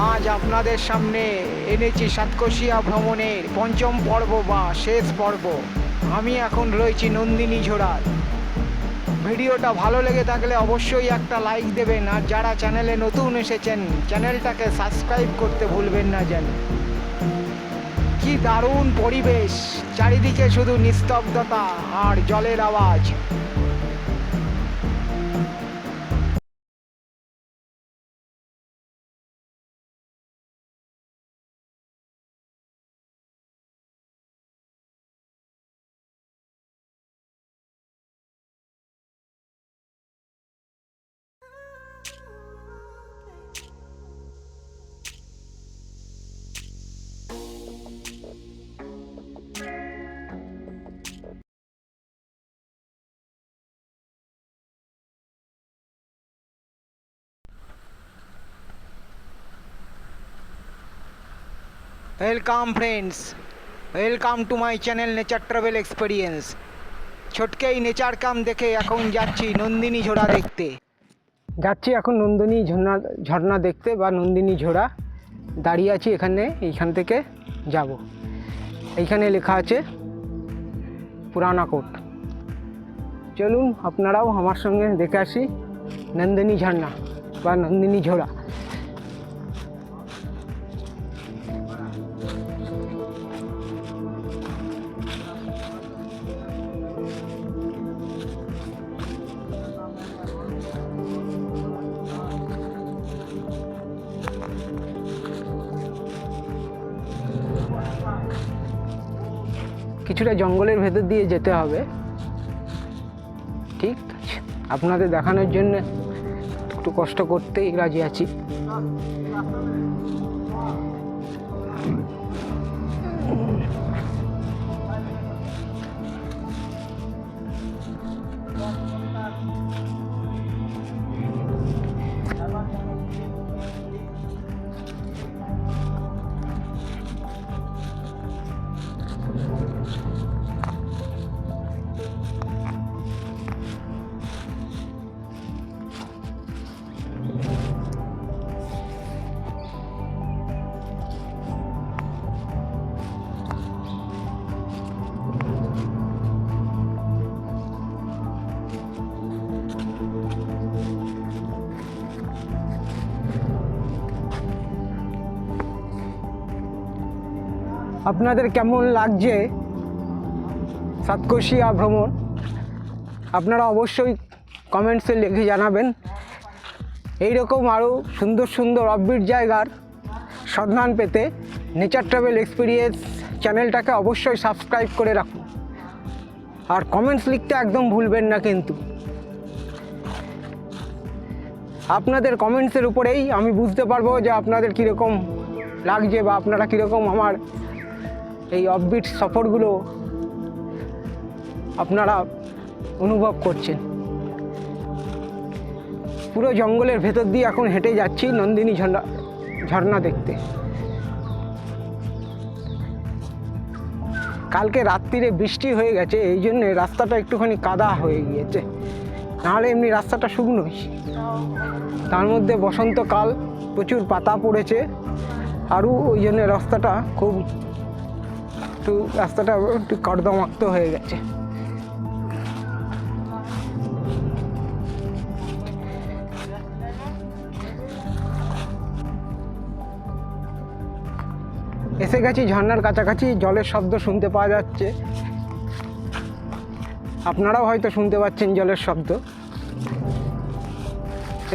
আজ আপনাদের সামনে এনেছি সাতকোশিয়া ভ্রমণের পঞ্চম পর্ব বা শেষ পর্ব। আমি এখন রয়েছি নন্দিনী ঝোড়ায়। ভিডিওটা ভালো লেগে থাকলে অবশ্যই একটা লাইক দেবেন, আর যারা চ্যানেলে নতুন এসেছেন চ্যানেলটাকে সাবস্ক্রাইব করতে ভুলবেন না যেন। কি দারুণ পরিবেশ, চারিদিকে শুধু নিস্তব্ধতা আর জলের আওয়াজ। Welcome friends, welcome to my channel nature travel experience. ছোটকেই নেচার কাম দেখে এখন যাচ্ছি নন্দিনী ঝোড়া দেখতে। এখন নন্দিনী ঝর্ণা দেখতে বা নন্দিনী ঝোড়া। দাঁড়িয়ে আছি এখানে, এইখান থেকে যাব। এইখানে লেখা আছে পুরানা কোট। চলুন আপনারাও আমার সঙ্গে দেখে আসি নন্দিনী ঝর্ণা বা নন্দিনী ঝোড়া। কিছুটা জঙ্গলের ভেতর দিয়ে যেতে হবে, ঠিক আছে? আপনাদের দেখানোর জন্য একটু কষ্ট করতেই রাজি আছি। আপনাদের কেমন লাগছে সাতকোশিয়া ভ্রমণ? আপনারা অবশ্যই কমেন্টসে লিখে জানাবেন। এইরকম আরও সুন্দর সুন্দর অফবিট জায়গার সন্ধান পেতে নেচার ট্রাভেল এক্সপিরিয়েন্স চ্যানেলটাকে অবশ্যই সাবস্ক্রাইব করে রাখুন, আর কমেন্টস লিখতে একদম ভুলবেন না কিন্তু। আপনাদের কমেন্টসের উপরেই আমি বুঝতে পারবো যে আপনাদের কীরকম লাগছে বা আপনারা কীরকম আমার এই অফবিট সফরগুলো আপনারা অনুভব করছেন। পুরো জঙ্গলের ভেতর দিয়ে এখন হেঁটে যাচ্ছি নন্দিনী ঝর্ণা দেখতে। কালকে রাত্রিরে বৃষ্টি হয়ে গেছে, এই জন্যে রাস্তাটা একটুখানি কাদা হয়ে গিয়েছে, নাহলে এমনি রাস্তাটা শুকনোই। তার মধ্যে বসন্তকাল, প্রচুর পাতা পড়েছে, আরও ওই জন্য রাস্তাটা একটু কর্দমাক্ত হয়ে গেছে। এসে গেছি ঝর্ণার কাছাকাছি, জলের শব্দ শুনতে পাওয়া যাচ্ছে। আপনারাও হয়তো শুনতে পাচ্ছেন জলের শব্দ।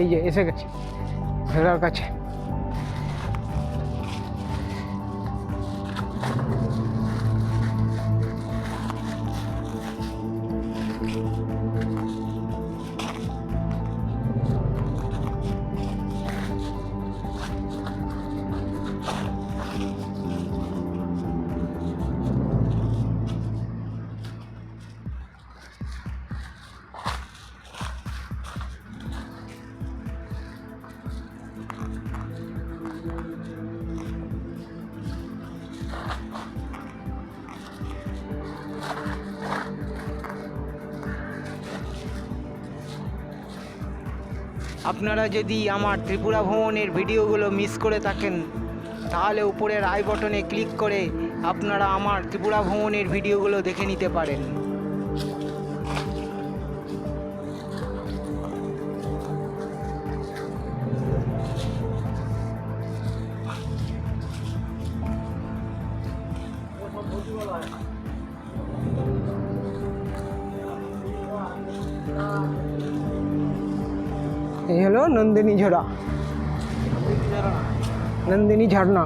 এই যে এসে গেছি ঝর্ণার কাছে। আপনারা যদি আমার ত্রিপুরা ভ্রমণের ভিডিওগুলো মিস করে থাকেন তাহলে উপরের আই বটনে ক্লিক করে আপনারা আমার ত্রিপুরা ভ্রমণের ভিডিওগুলো দেখে নিতে পারেন। এই হলো নন্দিনী ঝরা, নন্দিনী ঝর্ণা।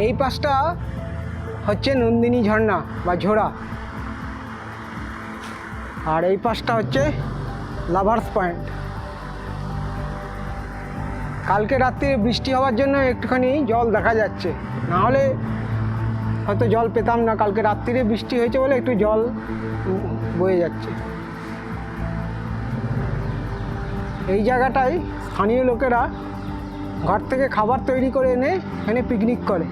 এই পাশটা হচ্ছে নন্দিনী ঝর্ণা বা ঝোড়া, আর এই পাশটা হচ্ছে লাভার্স পয়েন্ট। কালকে রাত্রে বৃষ্টি হওয়ার জন্য একটুখানি জল দেখা যাচ্ছে, না হলে হয়তো জল পেতাম না। কালকে রাত্রিরে বৃষ্টি হয়েছে বলে একটু জল বয়ে যাচ্ছে। এই জায়গাটায় স্থানীয় লোকেরা ঘর থেকে খাবার তৈরি করে এনে এখানে পিকনিক করে,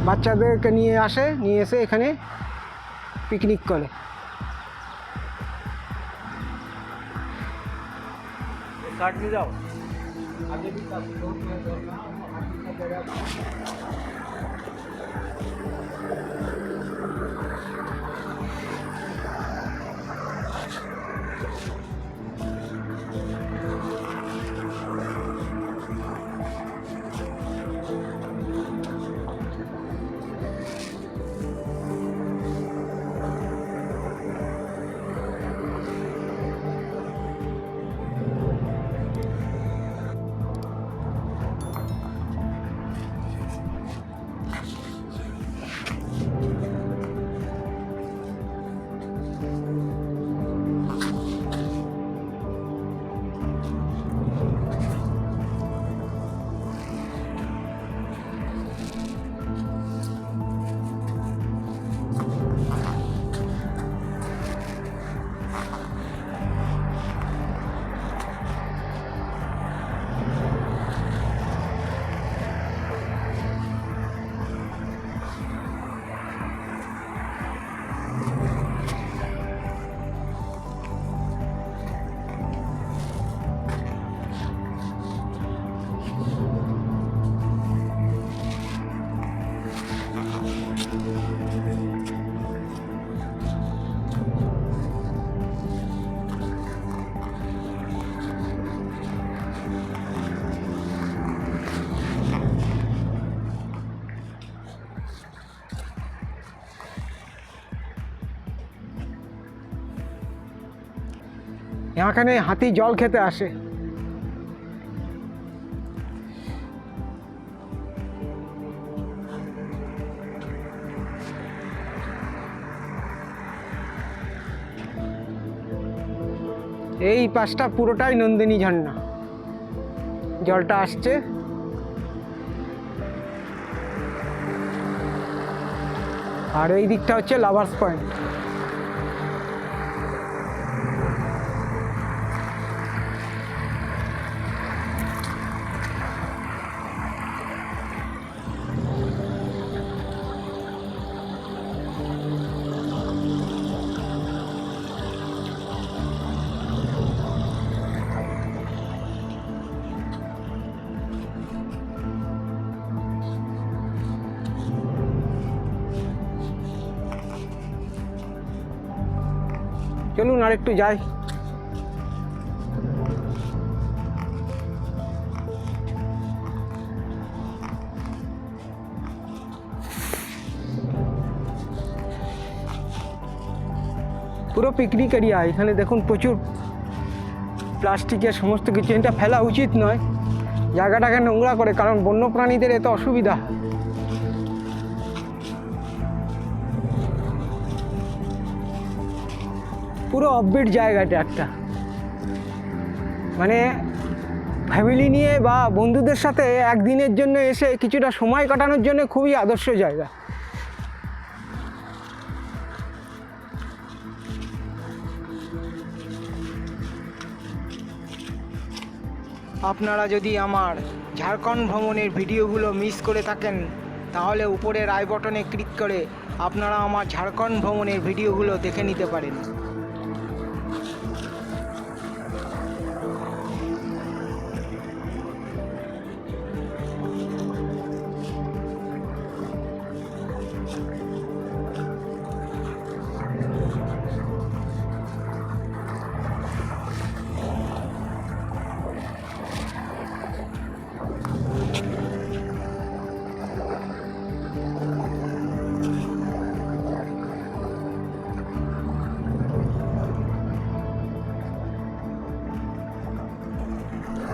বাচ্চাদেরকে নিয়ে আসে, নিয়ে এসে এখানে পিকনিক করে। যাও এখানে হাতি জল খেতে আসে। এই পাশটা পুরোটাই নন্দিনী ঝর্ণা, জলটা আসছে। আর এই দিকটা হচ্ছে লাভার্স পয়েন্ট। চলুন আর একটু যাই। পুরো পিকনিক এরিয়া। এখানে দেখুন প্রচুর প্লাস্টিকের সমস্ত কিছু, এটা ফেলা উচিত নয়, জায়গাটাকে নোংরা করে, কারণ বন্য প্রাণীদের এত অসুবিধা। পুরো অফবিট জায়গাটা একটা, মানে ফ্যামিলি নিয়ে বা বন্ধুদের সাথে একদিনের জন্য এসে কিছুটা সময় কাটানোর জন্য খুবই আদর্শ জায়গা। আপনারা যদি আমার ঝাড়খণ্ড ভ্রমণের ভিডিওগুলো মিস করে থাকেন তাহলে উপরের আই বটনে ক্লিক করে আপনারা আমার ঝাড়খণ্ড ভ্রমণের ভিডিওগুলো দেখে নিতে পারেন।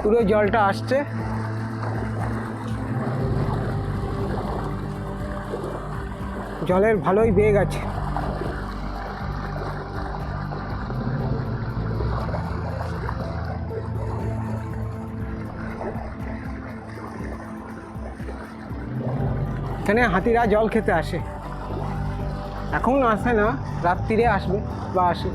পুরো জলটা আসছে, জলের ভালোই বেগ আছে। এখানে হাতিরা জল খেতে আসে, এখন আসে না, রাত্রিরে আসবে বা আসে।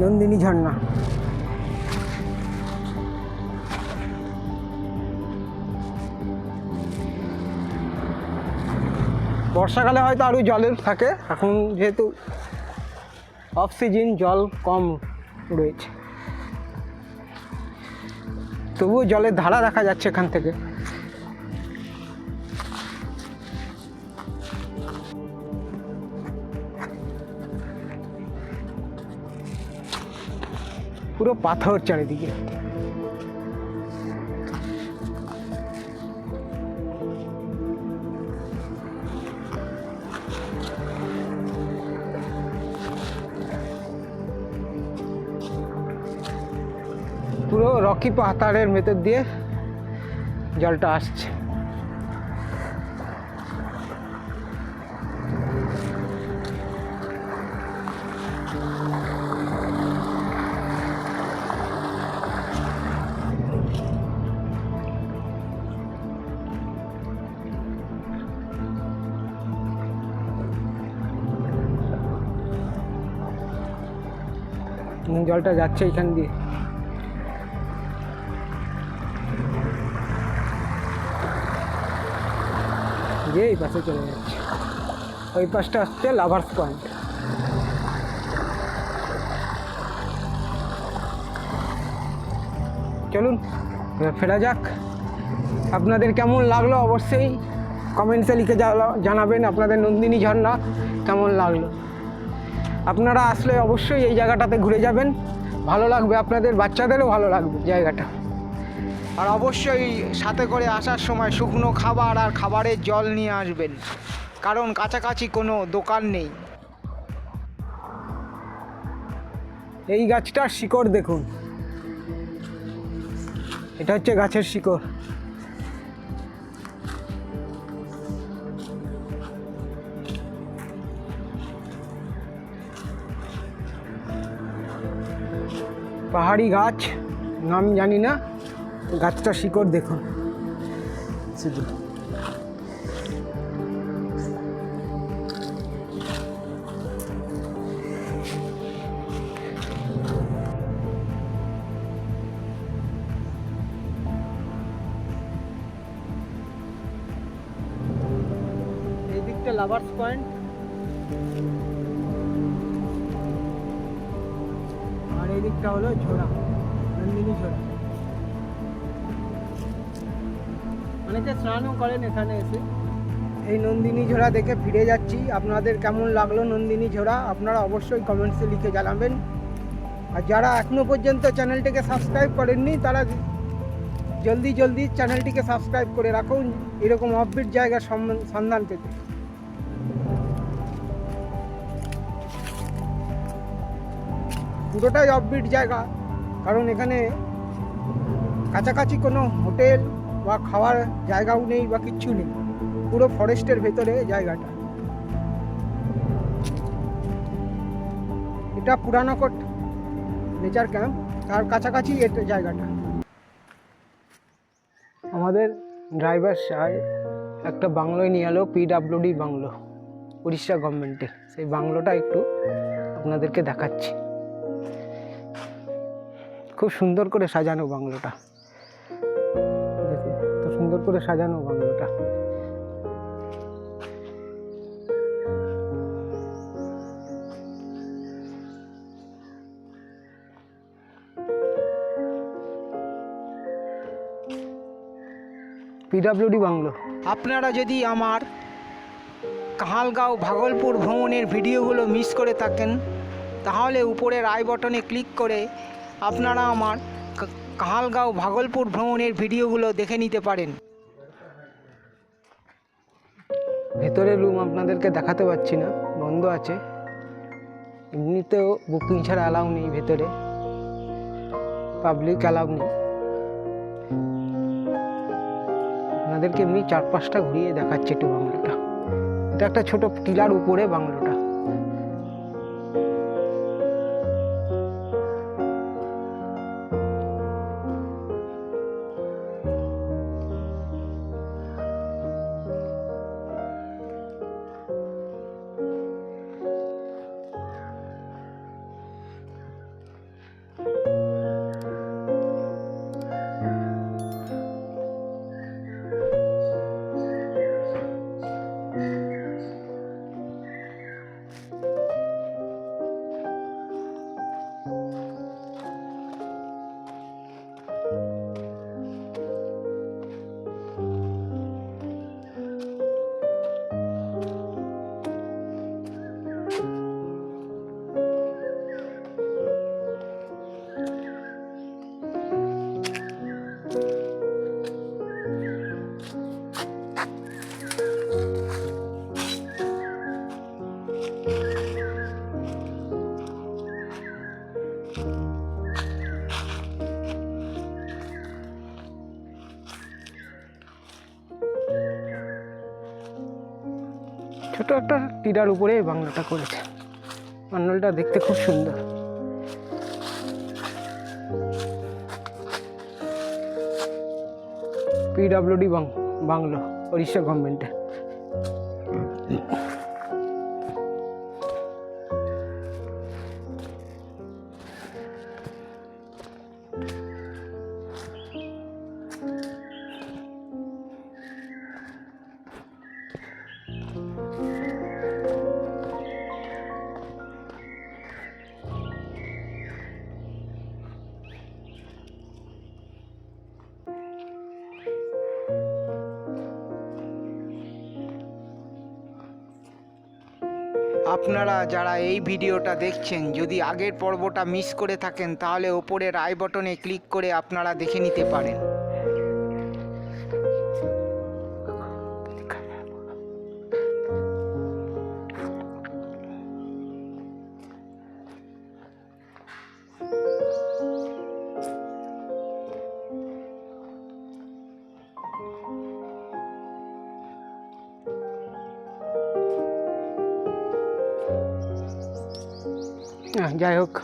নন্দিনী ঝর্ণা, বর্ষাকালে হয়তো আরও জলের থাকে, এখন যেহেতু অফ সিজন জল কম রয়েছে, তবুও জলের ধারা দেখা যাচ্ছে এখান থেকে। পুরো পাথর চারিদিকে। পুরো রকি পাহাড়ের ভেতর দিয়ে জলটা আসছে। জলটা যাচ্ছে এখান দিয়ে। যে এই পাশে চলে যাচ্ছে, ওই পাশটা আসছে লাভার্স পয়েন্ট। চলুন এবার ফেরা যাক। আপনাদের কেমন লাগলো অবশ্যই কমেন্টসে লিখে জানাবেন আপনাদের নন্দিনী ঝর্ণা কেমন লাগলো। আপনারা আসলে অবশ্যই এই জায়গাটাতে ঘুরে যাবেন, ভালো লাগবে, আপনাদের বাচ্চাদেরও ভালো লাগবে জায়গাটা। আর অবশ্যই সাথে করে আসার সময় শুকনো খাবার আর খাবারের জল নিয়ে আসবেন, কারণ কাছাকাছি কোনো দোকান নেই। এই গাছটার শিকড় দেখুন, এটা হচ্ছে গাছের শিকড়। পাহাড়ি গাছ, নাম জানি না, গাছটা শিকড় দেখুন শুধু। এই দিকটা লাভার্স পয়েন্ট, আর এই দিকটা হলো ঝোড়া, নন্দিনী ঝোড়া। অনেকে স্নানও করেন এখানে এসে। এই নন্দিনী ঝোড়া দেখে ফিরে যাচ্ছি। আপনাদের কেমন লাগলো নন্দিনী ঝোড়া আপনারা অবশ্যই কমেন্টসে লিখে জানাবেন। আর যারা এখনও পর্যন্ত চ্যানেলটিকে সাবস্ক্রাইব করেননি তারা জলদি চ্যানেলটিকে সাবস্ক্রাইব করে রাখুন এরকম অফবিট জায়গার সন্ধান পেতে। পুরোটাই অফবিট জায়গা, কারণ এখানে কাছাকাছি কোনো হোটেল বা খাওয়ার জায়গাও নেই বা কিচ্ছু নেই, পুরো ফরেস্টের ভেতরে জায়গাটা। এটা পুরানোকোট নেচার ক্যাম্প, তার কাছাকাছি এটা জায়গাটা। আমাদের ড্রাইভার সাহেব একটা বাংলোয় নিয়ে এলো, PWD বাংলো। উড়িষ্যা গভর্নমেন্টের। সেই বাংলোটা একটু আপনাদেরকে দেখাচ্ছি। খুব সুন্দর করে সাজানো বাংলোটা, দেখুন তো সুন্দর করে সাজানো বাংলোটা। PWD bungalow. আপনারা যদি আমার কাহালগাঁও ভাগলপুর ভ্রমণের ভিডিওগুলো মিস করে থাকেন তাহলে উপরের আই বটনে ক্লিক করে আপনারা আমার কাহালগাঁও ভাগলপুর ভ্রমণের ভিডিওগুলো দেখে নিতে পারেন। ভেতরের রুম আপনাদেরকে দেখাতে পারছি না, বন্ধ আছে। এমনিতেও বুকিং ছাড়া অ্যালাউ নেই, ভেতরে পাবলিক অ্যালাউ নেই। আপনাদেরকে এমনি 4-5টা ঘুরিয়ে দেখাচ্ছে একটু বাংলোটা। এটা একটা ছোট টিলার উপরে বাংলোটা। ছোট একটা টিলার উপরে বাংলোটা করেছে। বাংলোটা দেখতে খুব সুন্দর। পিডব্লিউডি বাংলো, উড়িষ্যা গভর্নমেন্টের। আপনারা যারা এই ভিডিওটা দেখছেন যদি আগের পর্বটা মিস করে থাকেন তাহলে ওপরের আই বটনে ক্লিক করে আপনারা দেখে নিতে পারেন। যাই হোক,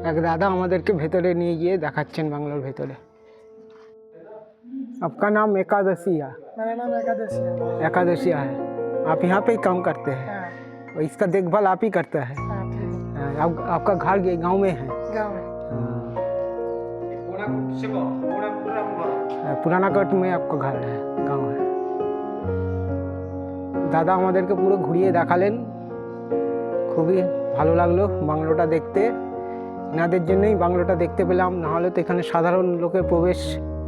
এক দাদা আমাদেরকে ভেতরে নিয়ে गए দেখাচ্ছেন বাংলোর ভেতরে। आपका नाम एकादशिया? मेरा नाम एकादशिया। एकादशिया है। आप यहाँ पे ही काम करते हैं? हाँ, और इसका देखभाल आप ही करते हैं? हाँ, आपका घर ये गांव में है? गाँव में। पुराना कोट में आपका घर है, गांव है। দাদা আমাদেরকে পুরো ঘুরিয়ে দেখালেন, খুবই ভালো লাগলো বাংলোটা দেখতে। এনাদের জন্যই বাংলোটা দেখতে পেলাম, নাহলে তো এখানে সাধারণ লোকের প্রবেশ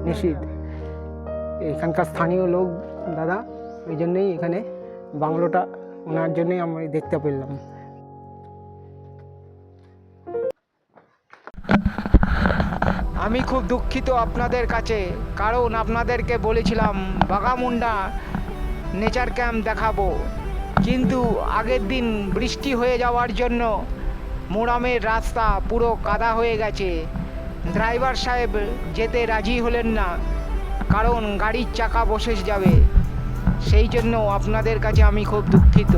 নিষিদ্ধ। এখানকার স্থানীয় লোক দাদা, ওই জন্যই এখানে বাংলোটা ওনার জন্যই আমরা দেখতে পেলাম। আমি খুব দুঃখিত আপনাদের কাছে, কারণ আপনাদেরকে বলেছিলাম বাগামুন্ডা নেচার ক্যাম্প দেখাবো, কিন্তু আগের দিন বৃষ্টি হয়ে যাওয়ার জন্য মোরামের রাস্তা পুরো কাদা হয়ে গেছে। ড্রাইভার সাহেব যেতে রাজি হলেন না, কারণ গাড়ির চাকা বসে যাবে। সেই জন্য আপনাদের কাছে আমি খুব দুঃখিত।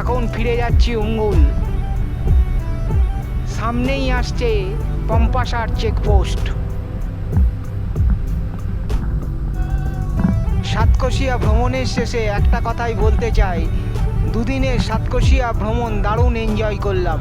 এখন ফিরে যাচ্ছি অঙ্গুল। সামনেই আসছে পম্পাসার চেকপোস্ট। 7 সাতকোশিয়া ভ্রমণের শেষে একটা কথাই বলতে চাই, দুদিনের সাতকোশিয়া ভ্রমণ দারুণ এনজয় করলাম।